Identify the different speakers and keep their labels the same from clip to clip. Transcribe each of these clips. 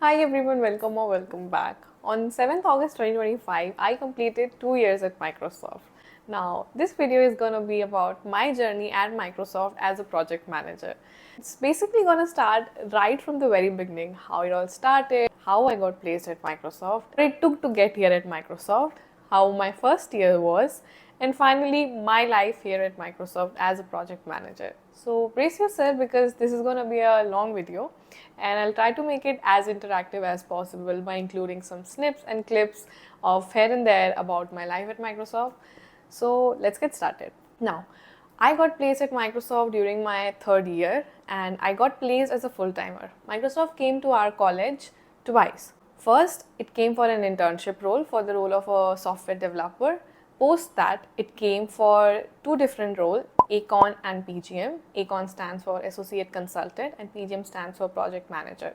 Speaker 1: Hi everyone, welcome or welcome back. On 7th August 2025, I completed 2 years at Microsoft. Now, this video is going to be about my journey at Microsoft as a project manager. It's basically going to start right from the very beginning, how it all started, how I got placed at Microsoft, what it took to get here at Microsoft, how my first year was, and finally my life here at Microsoft as a project manager. So brace yourself because this is going to be a long video and I'll try to make it as interactive as possible by including some snips and clips of here and there about my life at Microsoft. So let's get started. Now, I got placed at Microsoft during my third year and I got placed as a full-timer. Microsoft came to our college twice. First, it came for an internship role for the role of a software developer. Post that, it came for two different roles, ACON and PGM. ACON stands for Associate Consultant and PGM stands for Project Manager.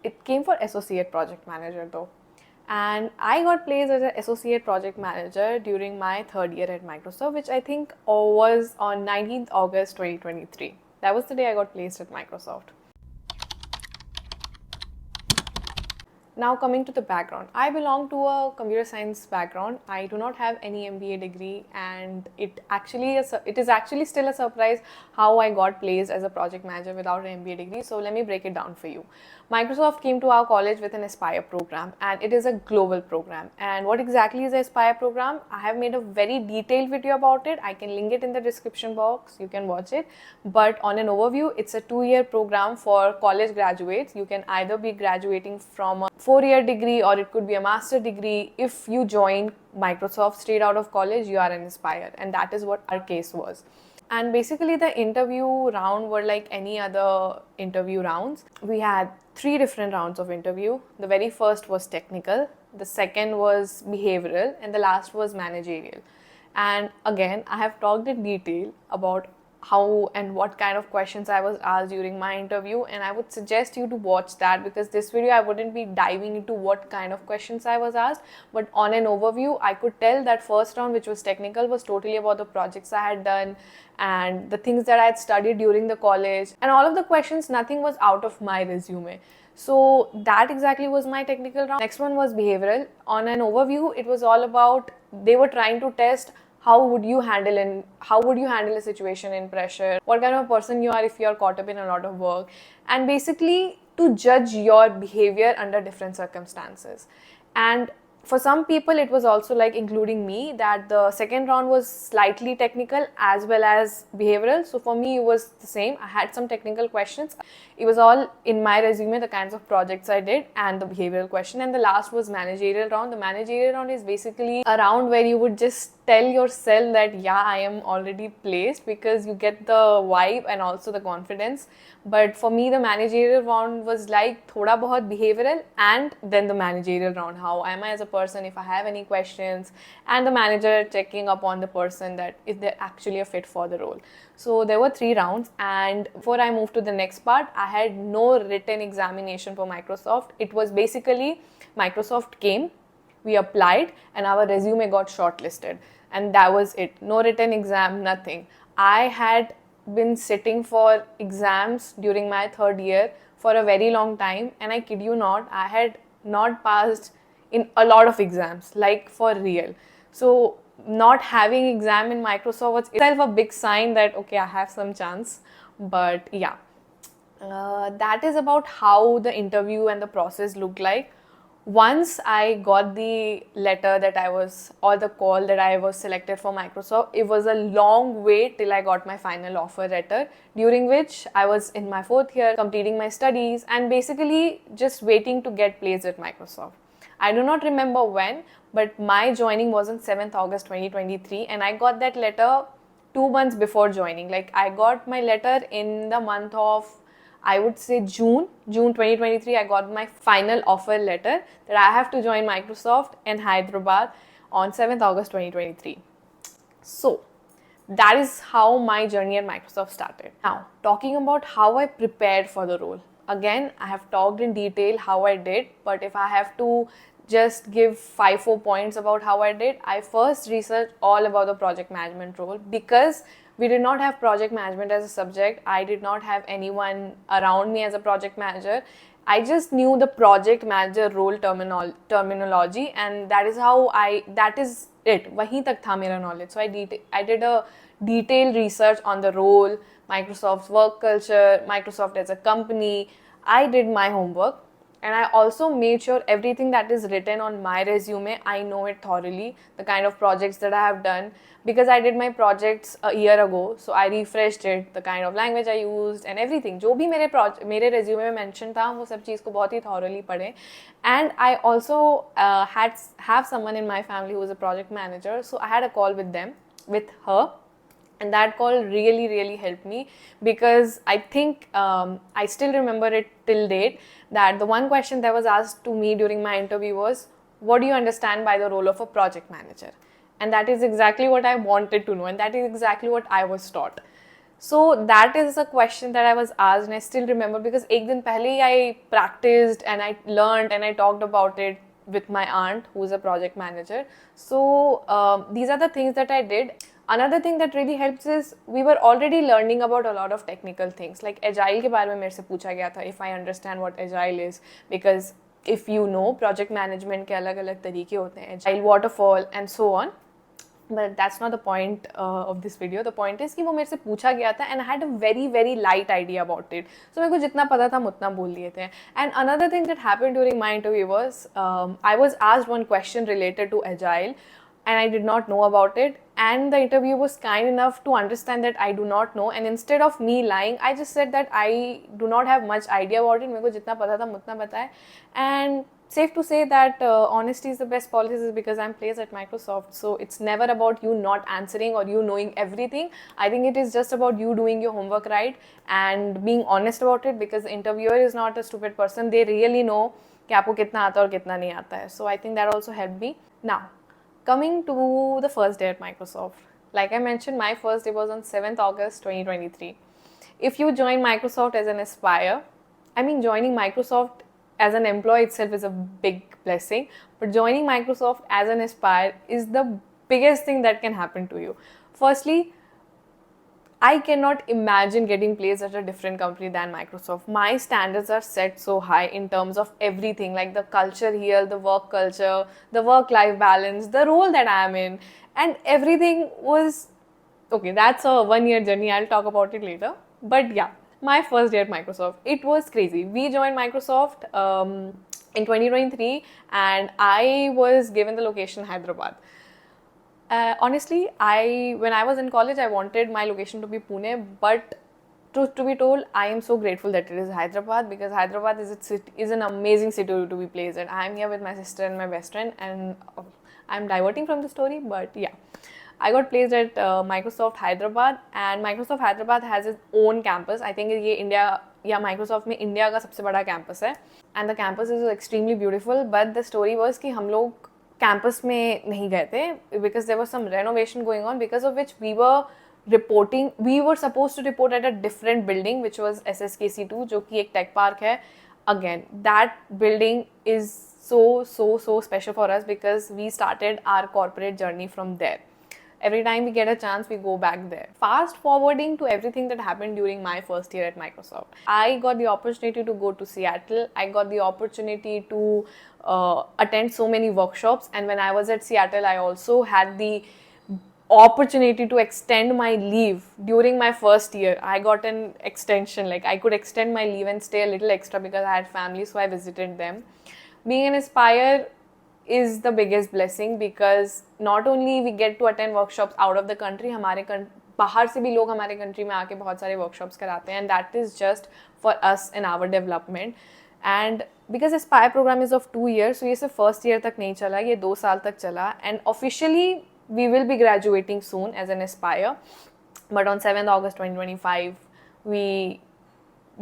Speaker 1: It came for Associate Project Manager though. And I got placed as an Associate Project Manager during my third year at Microsoft, which I think was on 19th August 2023. That was the day I got placed at Microsoft. Now coming to the background, I belong to a computer science background. I do not have any MBA degree, and it is actually still a surprise how I got placed as a project manager without an MBA degree. So let me break it down for you. Microsoft came to our college with an Aspire program, and it is a global program. And what exactly is the Aspire program? I have made a very detailed video about it. I can link it in the description box. You can watch it. But on an overview, it's a 2-year program for college graduates. You can either be graduating from a 4-year degree or it could be a master degree. If you join Microsoft straight out of college, you are an Aspire, and that is what our case was. And basically the interview round were like any other interview rounds. We had 3 different rounds of interview. The very first was technical, the second was behavioral, and the last was managerial. And again, I have talked in detail about how and what kind of questions I was asked during my interview, and I would suggest you to watch that because this video I wouldn't be diving into what kind of questions I was asked, but on an overview I could tell that first round, which was technical, was totally about the projects I had done and the things that I had studied during the college, and all of the questions, nothing was out of my resume. So that exactly was my technical round. Next one was behavioral. On an overview, it was all about, they were trying to test how would you handle a situation in pressure, what kind of person you are if you are caught up in a lot of work, and basically to judge your behavior under different circumstances. And for some people it was also like, including me, that the second round was slightly technical as well as behavioral. So for me it was the same. I had some technical questions. It was all in my resume, the kinds of projects I did, and the behavioral question. And the last was managerial round. The managerial round is basically a round where you would just tell yourself that yeah, I am already placed, because you get the vibe and also the confidence. But for me the managerial round was like thoda bahut behavioral and then the managerial round, how am I as a person, if I have any questions, and the manager checking up on the person that if they're actually a fit for the role. So there were 3 rounds, and before I moved to the next part, I had no written examination for Microsoft. It was basically Microsoft came, we applied, and our resume got shortlisted, and that was it. No written exam, nothing. I had been sitting for exams during my third year for a very long time, and I kid you not, I had not passed in a lot of exams, like for real. So not having exam in Microsoft was itself a big sign that okay, I have some chance. But yeah, that is about how the interview and the process looked like. Once I got the letter that or the call that I was selected for Microsoft, it was a long wait till I got my final offer letter, during which I was in my 4th year, completing my studies, and basically just waiting to get placed at Microsoft. I do not remember when, but my joining was on 7th August 2023, and I got that letter 2 months before joining. Like, I got my letter in the month of, I would say June 2023, I got my final offer letter that I have to join Microsoft in Hyderabad on 7th August 2023. So that is how my journey at Microsoft started. Now, talking about how I prepared for the role. Again, I have talked in detail how I did, but if I have to just give 5-4 points about how I did, I first researched all about the project management role, because we did not have project management as a subject. I did not have anyone around me as a project manager. I just knew the project manager role terminology, and that is how that is it. वहीं तक था मेरा knowledge. So I did a detailed research on the role, Microsoft's work culture, Microsoft as a company. I did my homework, and I also made sure everything that is written on my resume, I know it thoroughly, the kind of projects that I have done, because I did my projects a year ago, so I refreshed it, the kind of language I used and everything. जो भी मेरे resume में mention था, वो सब चीज़ को बहुत ही thoroughly पढ़े. And I also have someone in my family who is a project manager, so I had a call with her, and that call really helped me, because I think I still remember it till date, that the one question that was asked to me during my interview was, what do you understand by the role of a project manager? And that is exactly what I wanted to know, and that is exactly what I was taught. So that is a question that I was asked, and I still remember, because एक दिन पहले ही I practiced and I learned and I talked about it with my aunt, who is a project manager. So these are the things that I did. Another thing that really helps is we were already learning about a lot of technical things. Like Agile के बारे में मेरे से पूछा गया था, if I understand what Agile is, because if you know, project management के अलग अलग तरीके होते हैं, Agile, Waterfall and so on. But that's not the point of this video. The point is कि वो मेरे से पूछा गया था, and I had a very light idea about it. So मेरे को जितना पता था मैं उतना बोल दिए थे. And another thing that happened during my interview was I was asked one question related to Agile, and I did not know about it. And the interviewer was kind enough to understand that I do not know. And instead of me lying, I just said that I do not have much idea about it. मेरे को जितना पता था मैं उतना बताया. And safe to say that honesty is the best policy, because I'm placed at Microsoft. So it's never about you not answering or you knowing everything. I think it is just about you doing your homework right and being honest about it, because the interviewer is not a stupid person. They really know कि आपको कितना आता है और कितना नहीं आता है. So I think that also helped me. Now, coming to the first day at Microsoft. Like I mentioned, my first day was on 7th August 2023. If you join Microsoft as an aspire, I mean, joining Microsoft as an employee itself is a big blessing, but joining Microsoft as an aspire is the biggest thing that can happen to you. Firstly, I cannot imagine getting placed at a different company than Microsoft. My standards are set so high in terms of everything, like the culture here, the work culture, the work-life balance, the role that I am in, and everything was okay. That's a one-year journey. I'll talk about it later. But yeah, my first day at Microsoft, it was crazy. We joined Microsoft in 2023, and I was given the location Hyderabad. Honestly, when I was in college, I wanted my location to be Pune, but truth to be told, I am so grateful that it is Hyderabad, because Hyderabad is an amazing city to be placed in. I am here with my sister and my best friend, and I'm diverting from the story, but yeah. I got placed at Microsoft Hyderabad, and Microsoft Hyderabad has its own campus. I think ये India या Microsoft में India का सबसे बड़ा campus है, and the campus is extremely beautiful. But the story was कि हम लोग campus में नहीं गए थे, because there was some renovation going on, because of which we were supposed to report at a different building, which was SSKC2, जो कि एक tech park है. Again, that building is so special for us, because we started our corporate journey from there. Every time we get a chance, we go back there. Fast forwarding to everything that happened during my first year at Microsoft. I got the opportunity to go to Seattle. I got the opportunity to attend so many workshops. And when I was at Seattle, I also had the opportunity to extend my leave during my first year. I got an extension, like I could extend my leave and stay a little extra because I had family, so I visited them. Being an Aspire is the biggest blessing, because not only we get to attend workshops out of the country, हमारे बाहर से भी लोग हमारे country में आके बहुत सारे workshops कराते हैं, and that is just for us in our development. And because Aspire program is of 2 years, so ये सिर्फ first year तक नहीं चला, ये 2 साल तक चला, and officially we will be graduating soon as an Aspire. But on 7th August 2025, we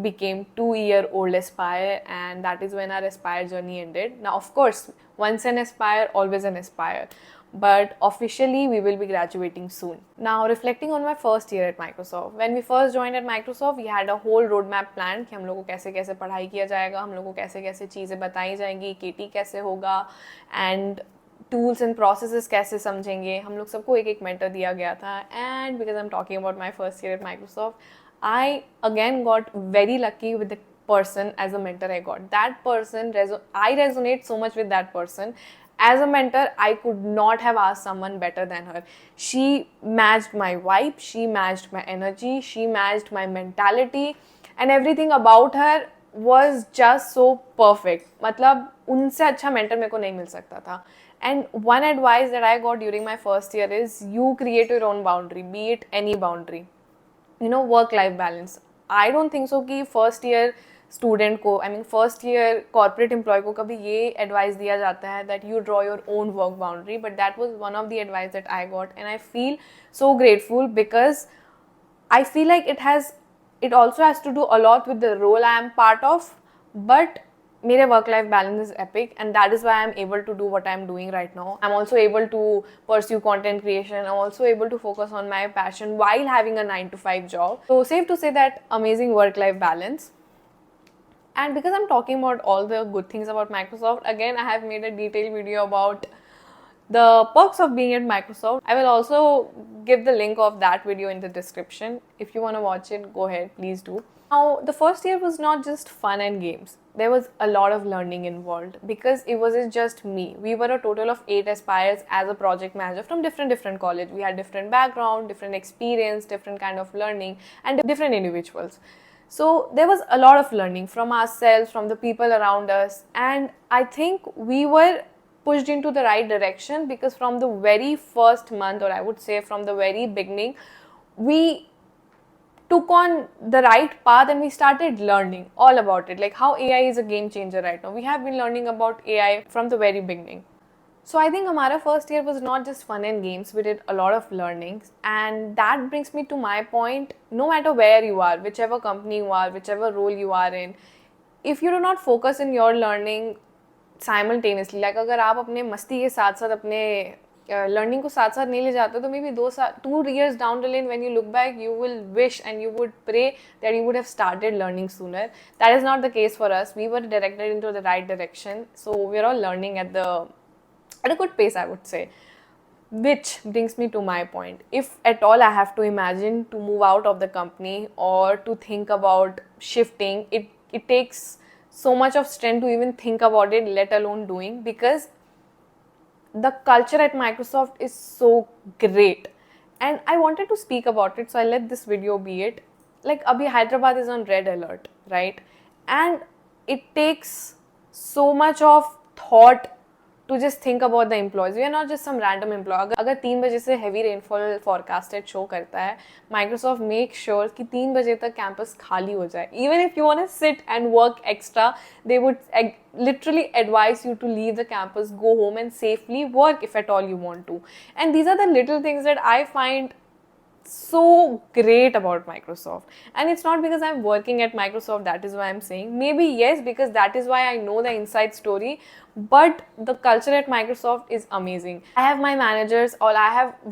Speaker 1: became 2-year-old Aspire, and that is when our Aspire journey ended. Now, of course, once an Aspire, always an Aspire. But officially, we will be graduating soon. Now, reflecting on my first year at Microsoft. When we first joined at Microsoft, we had a whole roadmap planned कि हम लोगों को कैसे कैसे पढ़ाई किया जाएगा, हम लोगों को कैसे कैसे चीज़ें बताई जाएंगी, KT कैसे होगा, and tools and processes कैसे समझेंगे. हम लोग सबको एक mentor दिया गया था. And because I'm talking about my first year at Microsoft, I again got very lucky with the person as a mentor I got. That person, I resonate so much with that person. As a mentor, I could not have asked someone better than her. She matched my vibe, she matched my energy, she matched my mentality, and everything about her was just so perfect. मतलब उनसे अच्छा mentor मेरे को नहीं मिल सकता था. And one advice that I got during my first year is you create your own boundary, be it any boundary. You know, work-life balance. I don't think so कि first year student को, I mean first year corporate employee को कभी ये advice दिया जाता है that you draw your own work boundary, but that was one of the advice that I got and I feel so grateful because I feel like it also has to do a lot with the role I am part of, but मेरे work-life balance is epic, and that is why I'm able to do what I'm doing right now. I'm also able to pursue content creation. I'm also able to focus on my passion while having a 9 to 5 job. So safe to say that amazing work-life balance. And because I'm talking about all the good things about Microsoft, again I have made a detailed video about the perks of being at Microsoft. I will also give the link of that video in the description. If you want to watch it, go ahead, please do. Now, the first year was not just fun and games. There was a lot of learning involved because it wasn't just me. We were a total of 8 aspirers as a project manager from different college. We had different background, different experience, different kind of learning, and different individuals. So there was a lot of learning from ourselves, from the people around us, and I think we were pushed into the right direction because from the very first month, or I would say from the very beginning, we took on the right path and we started learning all about it, like how AI is a game changer right now. We have been learning about AI from the very beginning. So I think our first year was not just fun and games. We did a lot of learnings, and that brings me to my point. No matter where you are, whichever company you are, whichever role you are in, if you do not focus in your learning simultaneously, like अगर आप अपने मस्ती के साथ साथ अपने learning को साथ साथ नहीं ले जाते तो maybe 2 years down the lane when you look back you will wish and you would pray that you would have started learning sooner. That is not the case for us. We were directed into the right direction, so we are all learning at a good pace, I would say. Which brings me to my point. If at all I have to imagine to move out of the company or to think about shifting, it takes so much of strength to even think about it, let alone doing, because the culture at Microsoft is so great. And I wanted to speak about it, so I let this video be it. Like, abhi Hyderabad is on red alert, right? And it takes so much of thought to just think about the employees. We are not just some random employee. अगर 3 बजे से heavy rainfall forecasted show करता है, Microsoft makes sure कि 3 बजे तक campus खाली हो जाए. Even if you want to sit and work extra, they would literally advise you to leave the campus, go home and safely work if at all you want to. And these are the little things that I find so great about Microsoft. And it's not because I'm working at Microsoft, that is why I'm saying. Maybe yes, because that is why I know the inside story, but the culture at Microsoft is amazing. I have my managers, or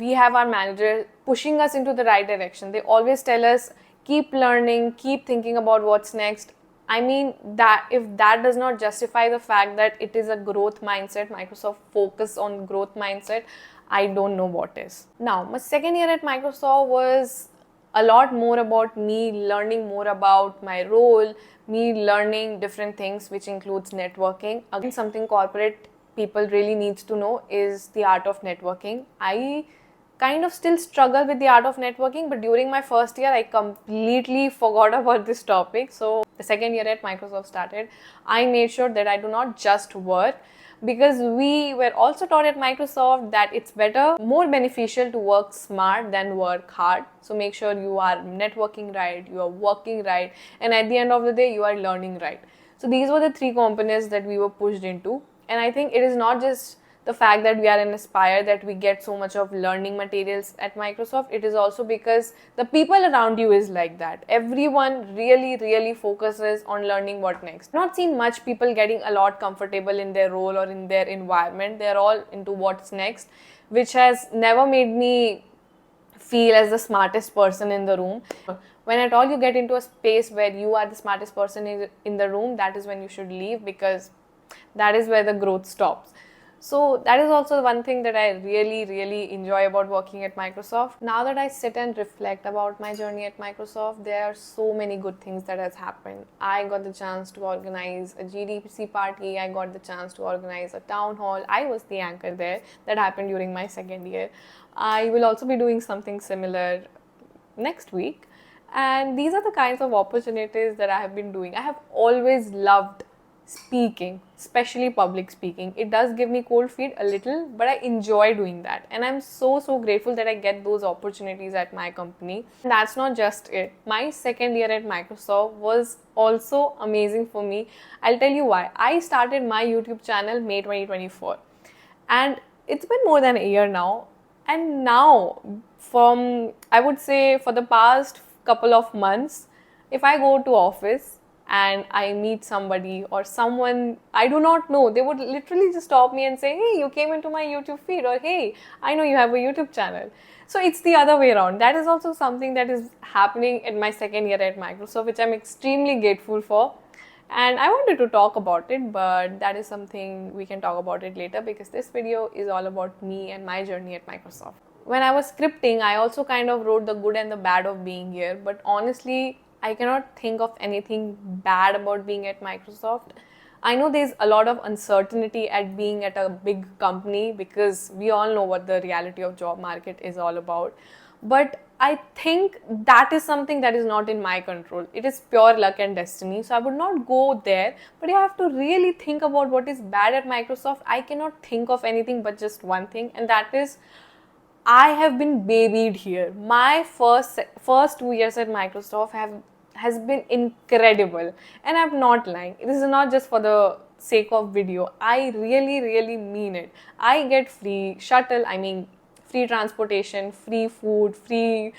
Speaker 1: we have our managers pushing us into the right direction. They always tell us, keep learning, keep thinking about what's next. I mean, that if that does not justify the fact that it is a growth mindset, Microsoft focus on growth mindset, I don't know what is. Now, my second year at Microsoft was a lot more about me learning more about my role, me learning different things, which includes networking. Again, something corporate people really needs to know is the art of networking. I kind of still struggle with the art of networking, but during my first year, I completely forgot about this topic. So the second year at Microsoft started, I made sure that I do not just work, because we were also taught at Microsoft that it's better, more beneficial to work smart than work hard. So make sure you are networking right, you are working right, and at the end of the day, you are learning right. So these were the 3 components that we were pushed into. And I think it is not just the fact that we are in Aspire that we get so much of learning materials at Microsoft. It is also because the people around you is like that. Everyone really focuses on learning what next. Not seen much people getting a lot comfortable in their role or in their environment. They're all into what's next, which has never made me feel as the smartest person in the room. When at all you get into a space where you are the smartest person in the room, that is when you should leave, because that is where the growth stops. So that is also one thing that I really enjoy about working at Microsoft. Now that I sit and reflect about my journey at Microsoft, there are so many good things that has happened. I got the chance to organize a GDC party. I got the chance to organize a town hall. I was the anchor there. That happened during my second year. I will also be doing something similar next week. And these are the kinds of opportunities that I have been doing. I have always loved speaking, especially public speaking. It does give me cold feet a little, but I enjoy doing that. And I'm so grateful that I get those opportunities at my company. And that's not just it. My second year at Microsoft was also amazing for me. I'll tell you why. I started my YouTube channel May 2024. And it's been more than a year now. And now, I would say for the past couple of months, if I go to office and I meet somebody or someone I do not know, they would literally just stop me and say, hey, you came into my YouTube feed, or hey, I know you have a YouTube channel. So it's the other way around. That is also something that is happening in my second year at Microsoft, which I'm extremely grateful for. And I wanted to talk about it, but that is something we can talk about it later, because this video is all about me and my journey at Microsoft. When I was scripting, I also kind of wrote the good and the bad of being here, but honestly, I cannot think of anything bad about being at Microsoft. I know there's a lot of uncertainty at being at a big company, because we all know what the reality of job market is all about. But I think that is something that is not in my control. It is pure luck and destiny. So I would not go there. But you have to really think about what is bad at Microsoft. I cannot think of anything but just one thing, and that is I have been babied here. My first 2 years at Microsoft has been incredible, and I'm not lying. This is not just for the sake of video. I really mean it. I get free shuttle, free transportation, free food, free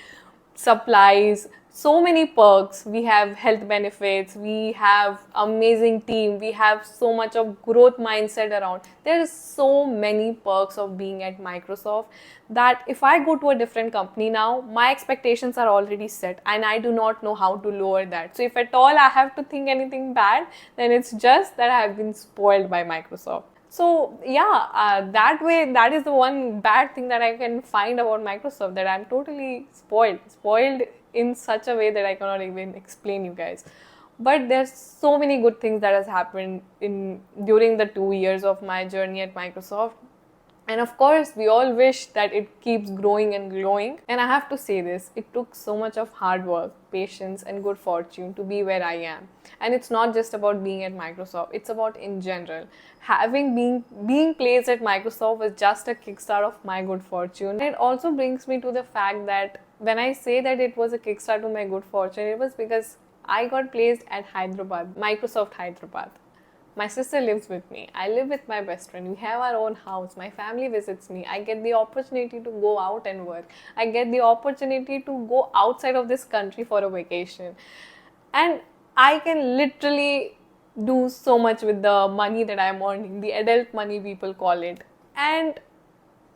Speaker 1: supplies, so many perks. We have health benefits, we have amazing team, we have so much of growth mindset around. There is so many perks of being at Microsoft that if I go to a different company now, my expectations are already set and I do not know how to lower that. So if at all I have to think anything bad, then it's just that I have been spoiled by Microsoft. So yeah, that way, that is the one bad thing that I can find about Microsoft, that I'm totally spoiled in such a way that I cannot even explain you guys. But there's so many good things that has happened during the 2 years of my journey at Microsoft. And of course, we all wish that it keeps growing and growing. And I have to say this, it took so much of hard work, patience, and good fortune to be where I am. And it's not just about being at Microsoft, it's about in general. Being placed at Microsoft was just a kickstart of my good fortune. And it also brings me to the fact that when I say that it was a kickstart to my good fortune, it was because I got placed at Hyderabad, Microsoft Hyderabad. My sister lives with me. I live with my best friend. We have our own house. My family visits me. I get the opportunity to go out and work. I get the opportunity to go outside of this country for a vacation. And I can literally do so much with the money that I'm earning, the adult money people call it. And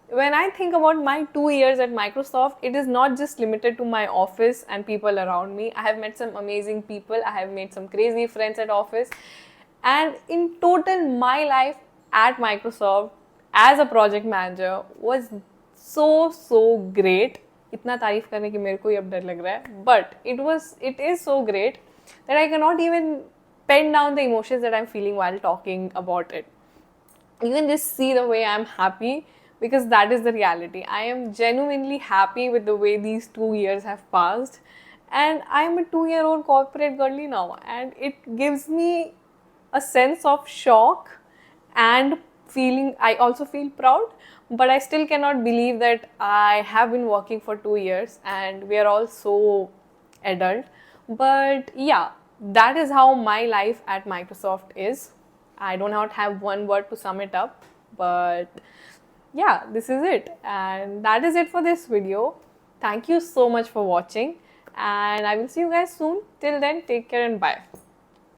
Speaker 1: when I think about my 2 years at Microsoft, it is not just limited to my office and people around me. I have met some amazing people. I have made some crazy friends at office. And in total, my life at Microsoft as a project manager was so great. इतना तारीफ करने की मेरे को ही अब डर लग रहा है. But it is so great that I cannot even pen down the emotions that I'm feeling while talking about it. You can just see the way I'm happy, because that is the reality. I am genuinely happy with the way these 2 years have passed. And I'm a 2-year-old corporate girly now. And it gives me a sense of shock and feeling. I also feel proud, but I still cannot believe that I have been working for 2 years and we are all so adult. But yeah, that is how my life at Microsoft is. I do not have one word to sum it up, but yeah, this is it. And that is it for this video. Thank you so much for watching, and I will see you guys soon. Till then, take care and bye.